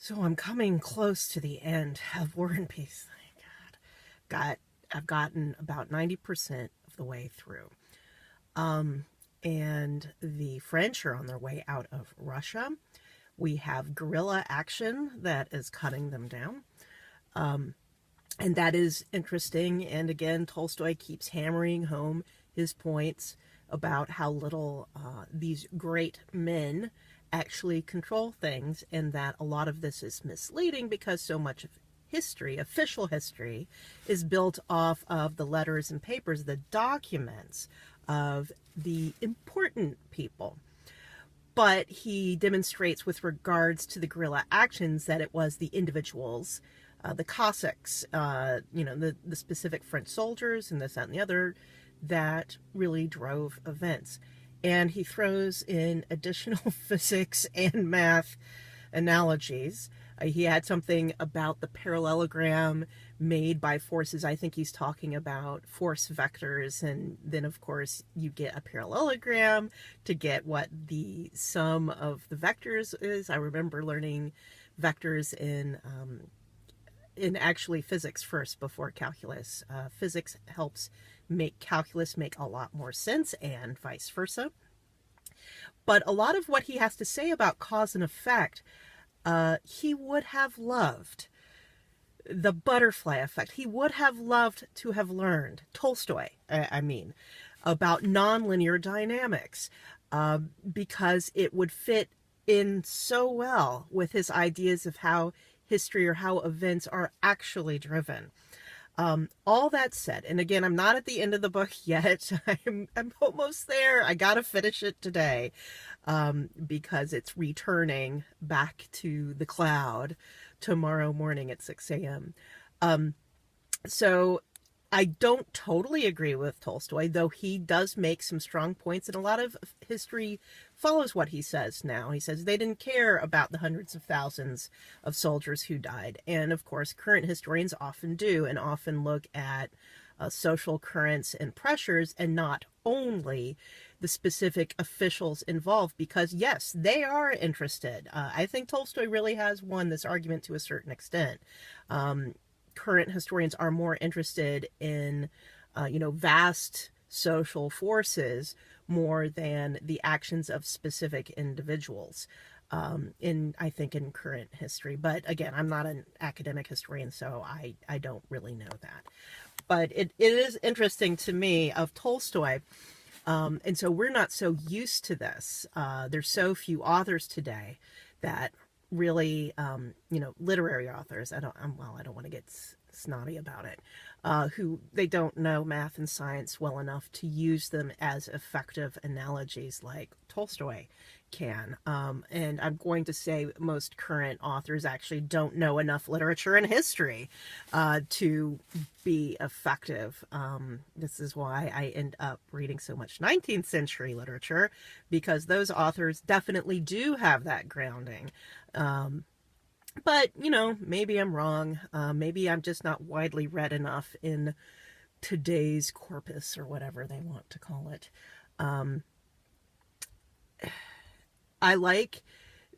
So I'm coming close to the end of War and Peace. Thank God. I've gotten about 90% of the way through. And the French are on their way out of Russia. We have guerrilla action that is cutting them down. And that is interesting. And again, Tolstoy keeps hammering home his points about how little these great men actually control things, and that a lot of this is misleading because so much of history, official history, is built off of the letters and papers, the documents of the important people. But he demonstrates with regards to the guerrilla actions that it was the individuals, the Cossacks, the specific French soldiers and this, that, and the other that really drove events. And he throws in additional physics and math analogies. He had something about the parallelogram made by forces. I think he's talking about force vectors. And then, of course, you get a parallelogram to get what the sum of the vectors is. I remember learning vectors in actually physics first before calculus. Physics helps make calculus make a lot more sense, and vice versa. But a lot of what he has to say about cause and effect, he would have loved. The butterfly effect. He would have loved to have learned, Tolstoy, I mean, about nonlinear dynamics, because it would fit in so well with his ideas of how history or how events are actually driven. All that said, and again, I'm not at the end of the book yet. I'm almost there. I gotta finish it today, because it's returning back to the cloud tomorrow morning at 6 a.m. So I don't totally agree with Tolstoy, though he does make some strong points, and a lot of history follows what he says now. He says they didn't care about the hundreds of thousands of soldiers who died. And of course, current historians often do, and often look at social currents and pressures, and not only the specific officials involved, because yes, they are interested. I think Tolstoy really has won this argument to a certain extent. Current historians are more interested in, vast social forces more than the actions of specific individuals. I think in current history. But again, I'm not an academic historian, so I don't really know that. But it is interesting to me of Tolstoy. And so we're not so used to this. There's so few authors today that really, literary authors. I don't want to get snotty about it. Who they don't know math and science well enough to use them as effective analogies like Tolstoy can. And I'm going to say most current authors actually don't know enough literature and history to be effective. This is why I end up reading so much 19th century literature, because those authors definitely do have that grounding. But, maybe I'm wrong. Maybe I'm just not widely read enough in today's corpus, or whatever they want to call it.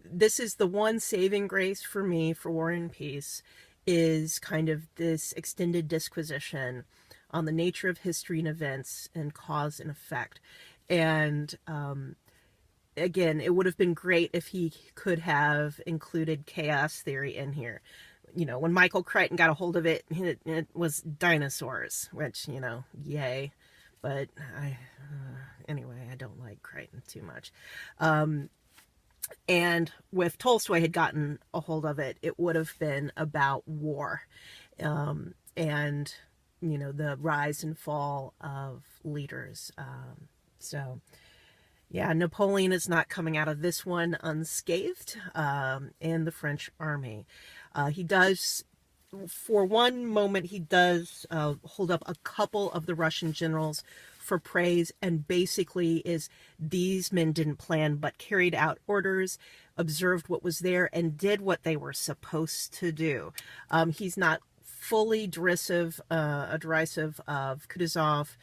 This is the one saving grace for me for War and Peace, is kind of this extended disquisition on the nature of history and events and cause and effect. And again, it would have been great if he could have included chaos theory in here. When Michael Crichton got a hold of it, it was dinosaurs, which, yay. But anyway, I don't like Crichton too much. And if Tolstoy had gotten a hold of it, it would have been about war, and, the rise and fall of leaders. So, yeah, Napoleon is not coming out of this one unscathed, in the French army. He does, for one moment, he does hold up a couple of the Russian generals for praise, and basically is, these men didn't plan but carried out orders, observed what was there, and did what they were supposed to do. He's not fully derisive of Kutuzov.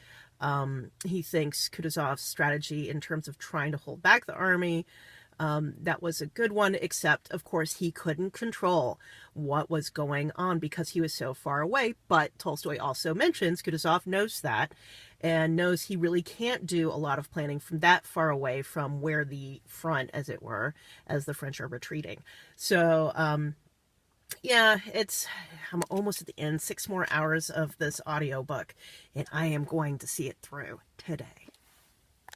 He thinks Kutuzov's strategy in terms of trying to hold back the army That was a good one, except, of course, he couldn't control what was going on because he was so far away. But Tolstoy also mentions Kutuzov knows that and knows he really can't do a lot of planning from that far away from where the front, as it were, as the French are retreating. So, yeah, I'm almost at the end, 6 more hours of this audiobook, and I am going to see it through today.